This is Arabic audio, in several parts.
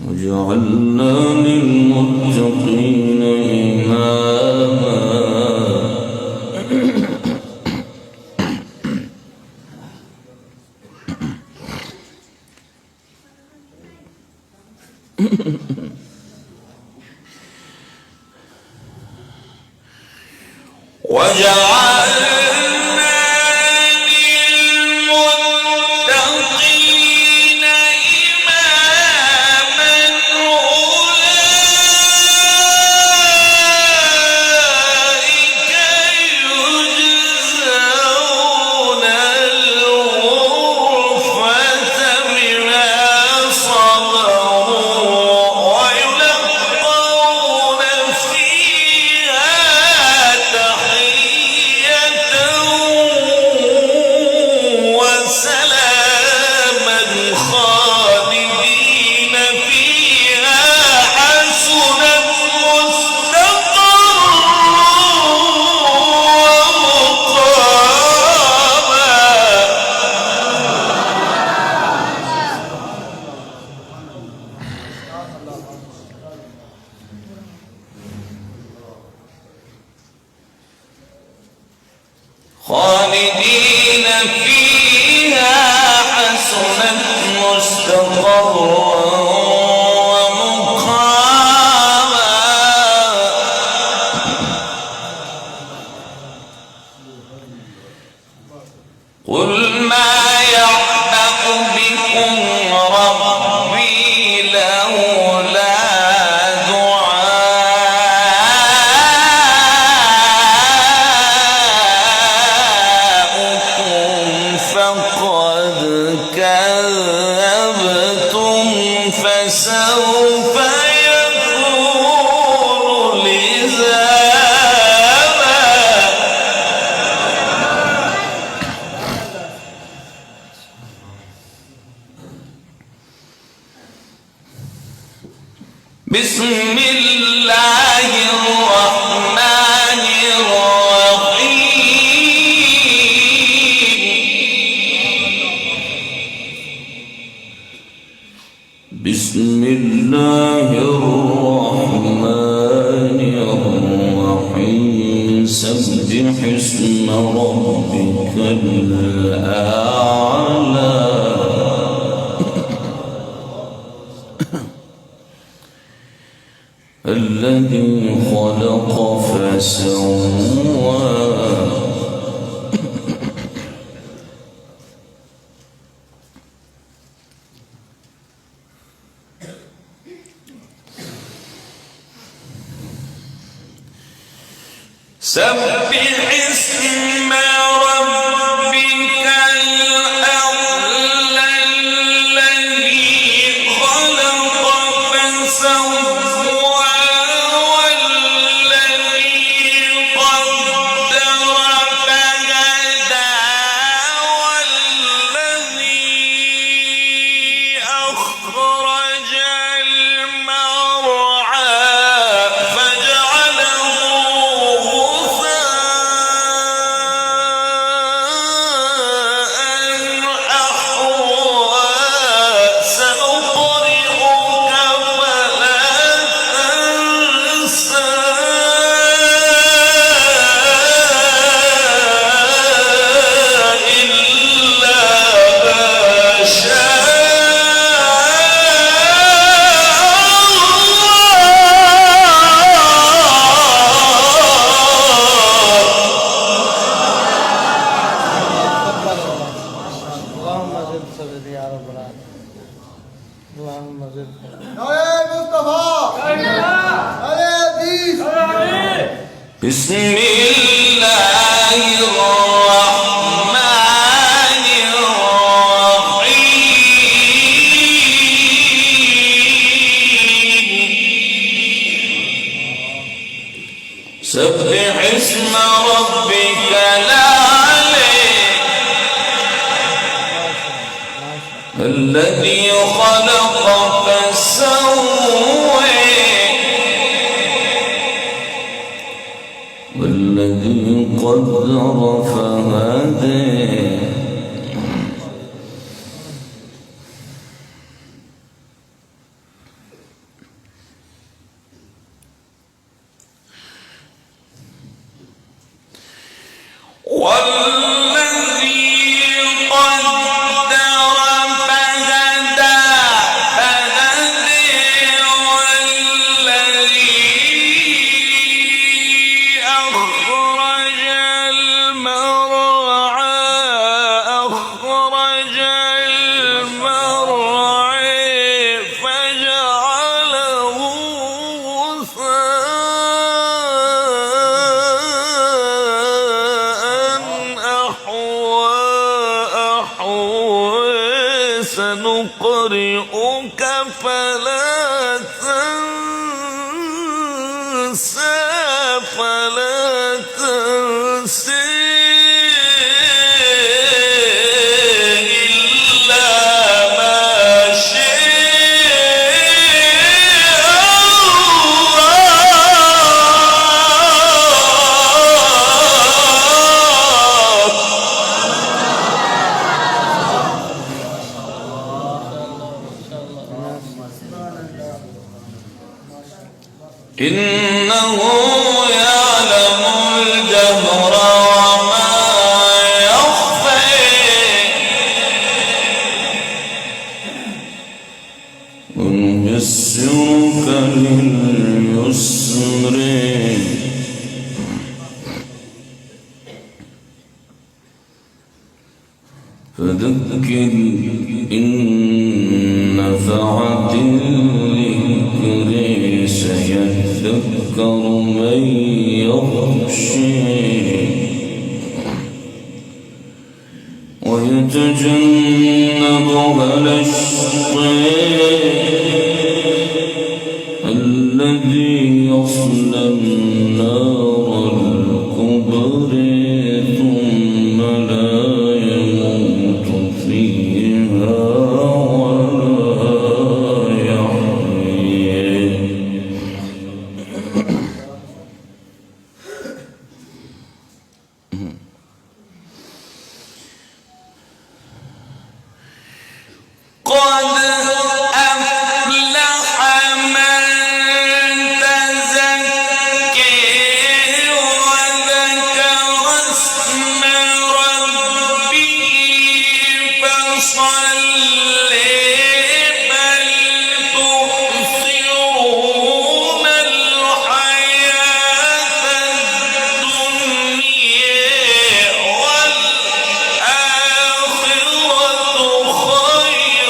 وجعلنا للمتقين إماما خالدين فيها حسنت مستقرا ومقاما قل ما يعبأ بكم ربي لولا فقد كذبتم فسوف يكون لزاما بسم الله الرحمن بسم الله الرحمن الرحيم سبح اسم ربك الأعلى الذي خلق فسوى سبح اسم ربك الأعلى الذي خلق فسوى والذي قدر فهدى والذي أخرج المرعى بسم الله الرحمن الرحيم سبح اسم ربك الأعلى الذي خلق فسوى والذي قدر فهدى سنقرئك فلا تنسى إلا ما شاء الله. إنه يعلم الجهر وما يخفي ونيسرك لليسر فذكر إن نفعت الذكر سيذكر من يخشى ويتجنبها الأشقى الذي يصلى النار الكبرى ثم لا يموت فيها ولا يحيى. قد أفلح من تزكى وذكر اسم ربه فصلى بل تؤثرون الحياة الدنيا والآخرة خير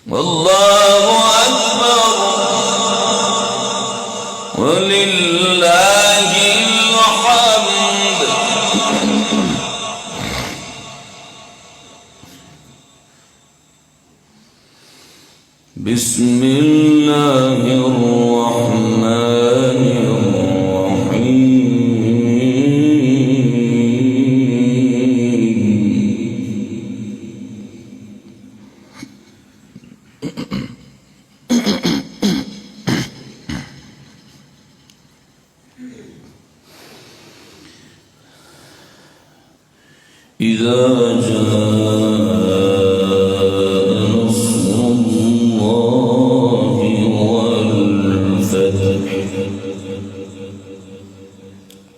والله أكبر ولله الحمد. بسم الله الرحمن الرحيم. إذا جاء نصر الله والفتح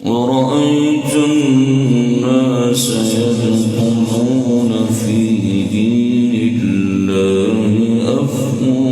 ورأيت الناس يدخلون في دين الله أفواجا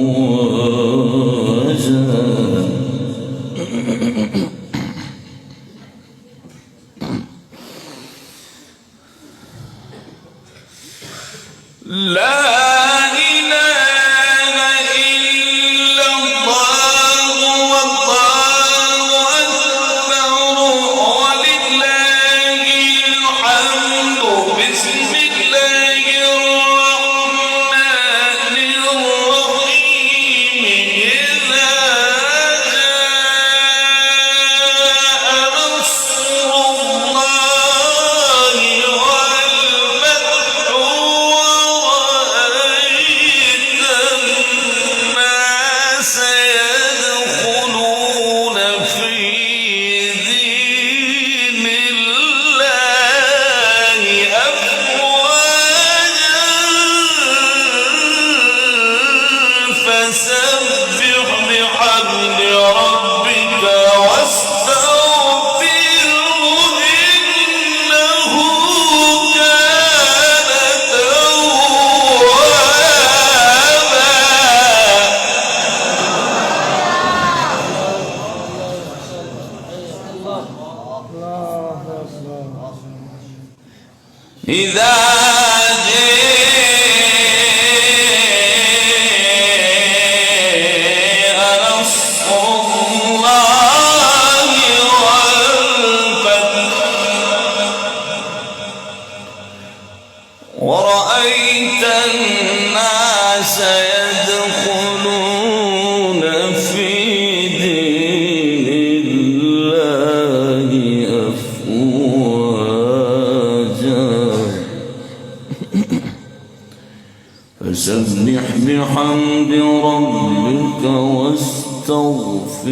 بحمد ربك واستغفره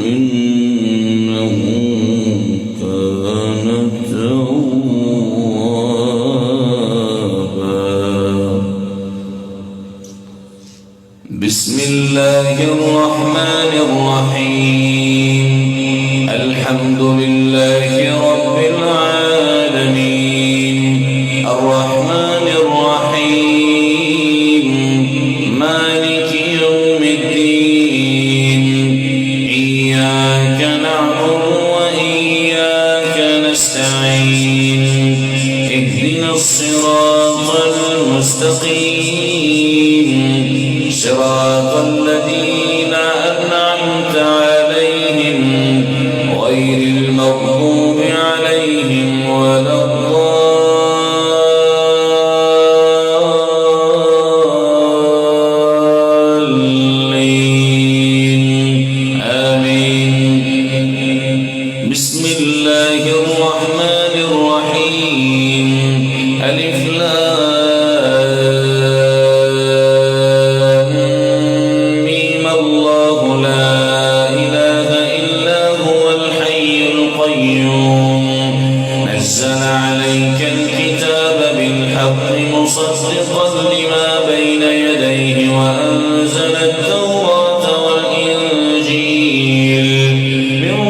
إنه كان توابا. بسم الله الرحمن الرحيم. الحمد لله رب العالمين الرحمن الرحيم مالك يوم الدين إياك نعبد وإياك نستعين اهدنا الصراط المستقيم صراط الذين أنعمت عليهم غير المغضوب عليهم ولا الضالين آمين. بسم الله الرحمن الرحيم ألف لام ميم الله لا إله إلا هو الحي القيوم نزل عليك الكتاب بالحق مصدقا لما بين يديه وأنزل التوراة والإنجيل من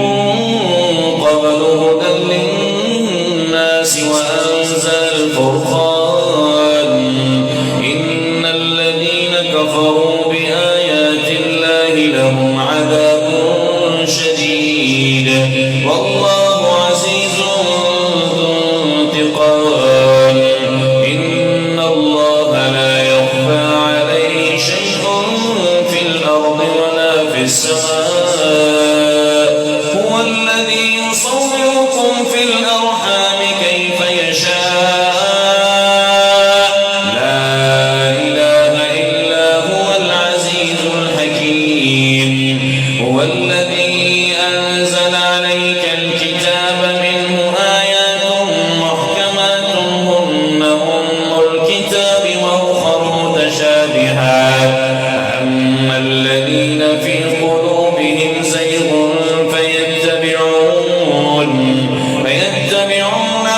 قبل هدى للناس وأنزل الفرقان إن الذين كفروا بآيات الله لهم عذاب شديد والله عزيز ذو انتقام إن الله لا يخفى عليه شيء في الأرض ولا في السماء هو الذي يصوركم في الأرحام كيف يشاء لا إله إلا هو العزيز الحكيم هو الذي أنزل عليك الكتاب منه آيات محكمات هن أم الكتاب وأخر متشابهات أما الذين في قلوبهم زيغ فيتبعون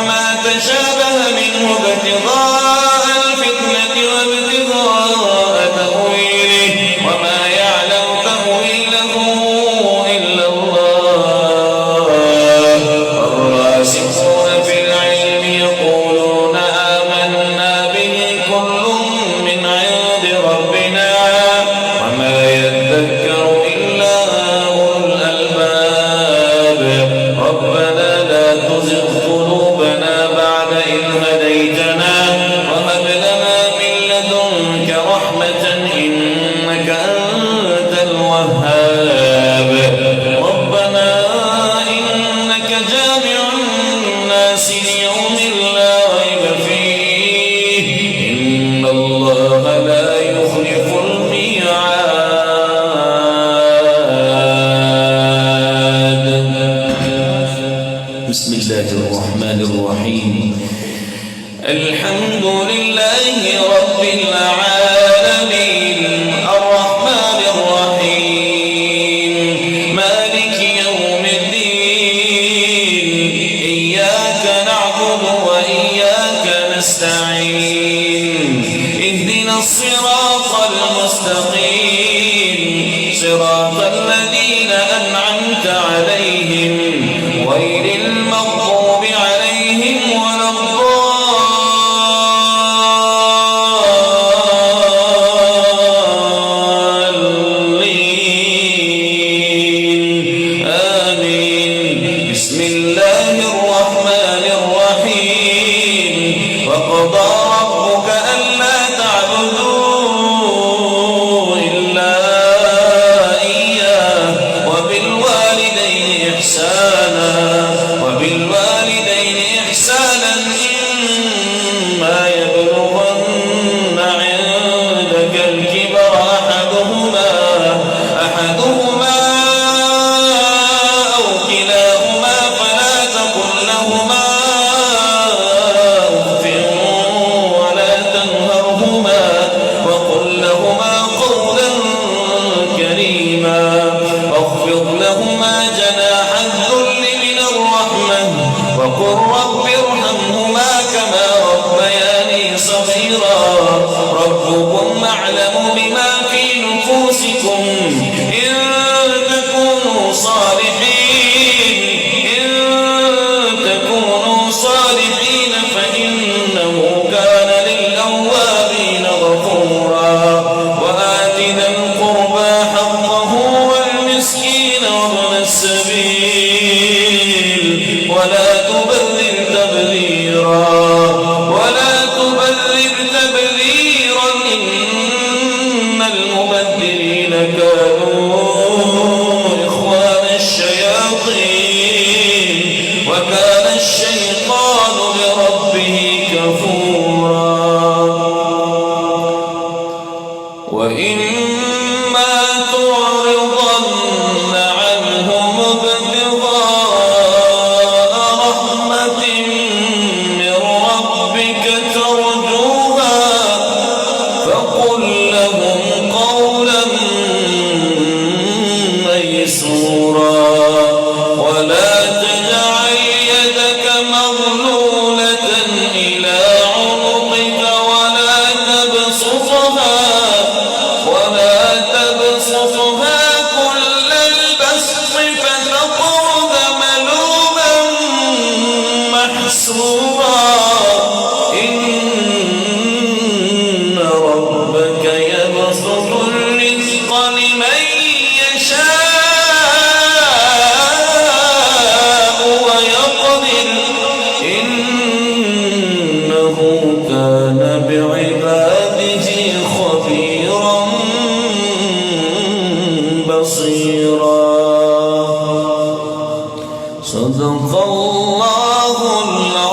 ما تشابه منه ابتغاء الفتنة وابتغاء تأويله وما يعلم تأويله إلا الله والراسخون في العلم يقولون آمنا به كل من عند ربنا وما يذكر إلا أولو الألباب ربنا لا تزغ قلوبنا بعد إذ هديتنا وهب لنا من لدنك رحمة إنك أنت الوهاب ربنا إنك جامع الناس ليوم لا ريب فيه إن الله لا يخلف الميعاد. بسم الله الرحمن الرحيم الحمد لله رب العالمين الرحمن الرحيم مالك يوم الدين إياك نعبد وإياك نستعين اهدنا الصراط المستقيم صراط الذين أنعمت عليهم غير المغضوب عليهم ولا الضالين آمين. بسم الله الرحمن الرحيم وقضى ربك ألا تعبدوا إلا إياه وبالوالدين إحسانا السبيل ولا تبذر تبذيرا إن المبذرين كانوا إخوان الشياطين وكان الشيطان لربه كفورا وإما تعرضن عنهم ابتغاء رحمة من ربك ترجوها فقل لهم قولا ميسورا ولا تجعل يدك مغلولة إلى عنقك ولا تبسطها كل البسط فتقعد ملوما محسورا إن ربك يبسط الرزق لمن يشاء ويقدر إنه كان بعباده خبيرا بصيرا صدق الله العظيم.